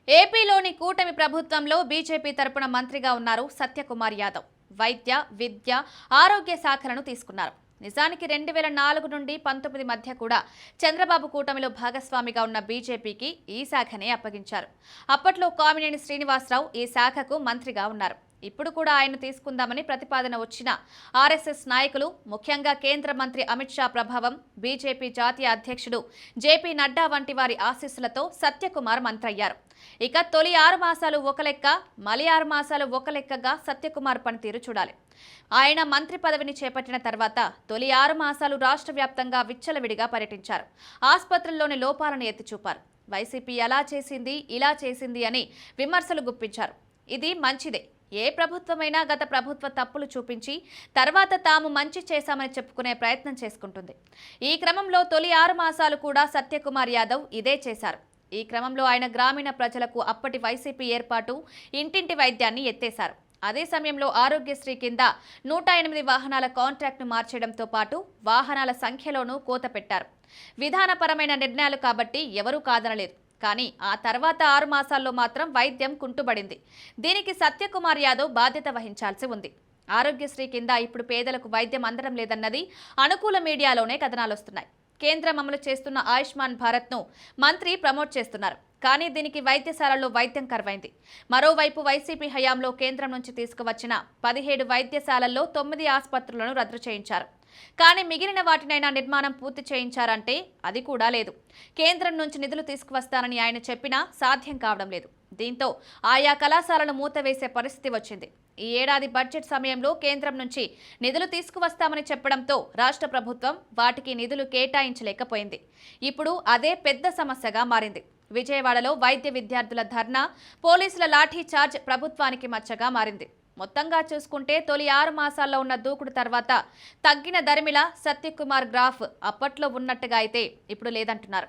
ఏపీలోని కూటమి ప్రభుత్వంలో బీజేపీ తరపున మంత్రిగా ఉన్నారు సత్యకుమార్ యాదవ్. వైద్య, విద్య, ఆరోగ్య శాఖలను తీసుకున్నారు. నిజానికి 2004 నుండి 19 మధ్య కూడా చంద్రబాబు కూటమిలో భాగస్వామిగా ఉన్న బీజేపీకి ఈ శాఖనే అప్పగించారు. అప్పట్లో కామినేని శ్రీనివాసరావు ఈ శాఖకు మంత్రిగా ఉన్నారు. ఇప్పుడు కూడా ఆయన తీసుకుందామని ప్రతిపాదన వచ్చిన ఆర్ఎస్ఎస్ నాయకులు, ముఖ్యంగా కేంద్ర మంత్రి అమిత్ షా ప్రభావం, బీజేపీ జాతీయ అధ్యక్షుడు జేపీ నడ్డా వంటి వారి ఆశీస్సులతో సత్యకుమార్ మంత్రయ్యారు. ఇక తొలి 6 మాసాలు ఒక లెక్క, మలి 6 మాసాలు ఒక లెక్కగా సత్యకుమార్ పనితీరు చూడాలి. ఆయన మంత్రి పదవిని చేపట్టిన తర్వాత తొలి 6 మాసాలు రాష్ట్ర వ్యాప్తంగా విచ్చలవిడిగా పర్యటించారు. ఆసుపత్రుల్లోని లోపాలను ఎత్తిచూపారు. వైసీపీ అలా చేసింది, ఇలా చేసింది అని విమర్శలు గుప్పించారు. ఇది మంచిదే. ఏ ప్రభుత్వమైనా గత ప్రభుత్వ తప్పులు చూపించి తర్వాత తాము మంచి చేశామని చెప్పుకునే ప్రయత్నం చేసుకుంటుంది. ఈ క్రమంలో తొలి 6 మాసాలు కూడా సత్యకుమార్ యాదవ్ ఇదే చేశారు. ఈ క్రమంలో ఆయన గ్రామీణ ప్రజలకు అప్పటి వైసీపీ ఏర్పాటు ఇంటింటి వైద్యాన్ని ఎత్తేశారు. అదే సమయంలో ఆరోగ్యశ్రీ కింద 108 వాహనాల కాంట్రాక్ట్ను మార్చడంతో పాటు వాహనాల సంఖ్యలోనూ కోత పెట్టారు. విధానపరమైన నిర్ణయాలు కాబట్టి ఎవరూ కాదనలేదు. కానీ ఆ తర్వాత 6 మాసాల్లో మాత్రం వైద్యం కుంటుబడింది. దీనికి సత్యకుమార్ యాదవ్ బాధ్యత వహించాల్సి ఉంది. ఆరోగ్యశ్రీ కింద ఇప్పుడు పేదలకు వైద్యం అందడం లేదన్నది అనుకూల మీడియాలోనే కథనాలొస్తున్నాయి. కేంద్రం అమలు చేస్తున్న ఆయుష్మాన్ భారత్ను మంత్రి ప్రమోట్ చేస్తున్నారు. కానీ దీనికి వైద్యశాలల్లో వైద్యం కరువైంది. మరోవైపు వైసీపీ హయాంలో కేంద్రం నుంచి తీసుకువచ్చిన 17 వైద్యశాలల్లో 9 ఆసుపత్రులను రద్దు చేయించారు. కానీ మిగిలిన వాటినైనా నిర్మాణం పూర్తి చేయించారంటే అది కూడా లేదు. కేంద్రం నుంచి నిధులు తీసుకువస్తానని ఆయన చెప్పినా సాధ్యం కావడం లేదు. దీంతో ఆయా కళాశాలను మూతవేసే పరిస్థితి వచ్చింది. ఈ ఏడాది బడ్జెట్ సమయంలో కేంద్రం నుంచి నిధులు తీసుకువస్తామని చెప్పడంతో రాష్ట్ర ప్రభుత్వం వాటికి నిధులు కేటాయించలేకపోయింది. ఇప్పుడు అదే పెద్ద సమస్యగా మారింది. విజయవాడలో వైద్య విద్యార్థుల ధర్నా, పోలీసుల లాఠీ చార్జ్ ప్రభుత్వానికి మచ్చగా మారింది. మొత్తంగా చూసుకుంటే తొలి 6 మాసాల్లో ఉన్న దూకుడు తర్వాత తగ్గిన దరిమిలా సత్యకుమార్ గ్రాఫ్ అప్పట్లో ఉన్నట్టుగా అయితే ఇప్పుడు లేదంటున్నారు.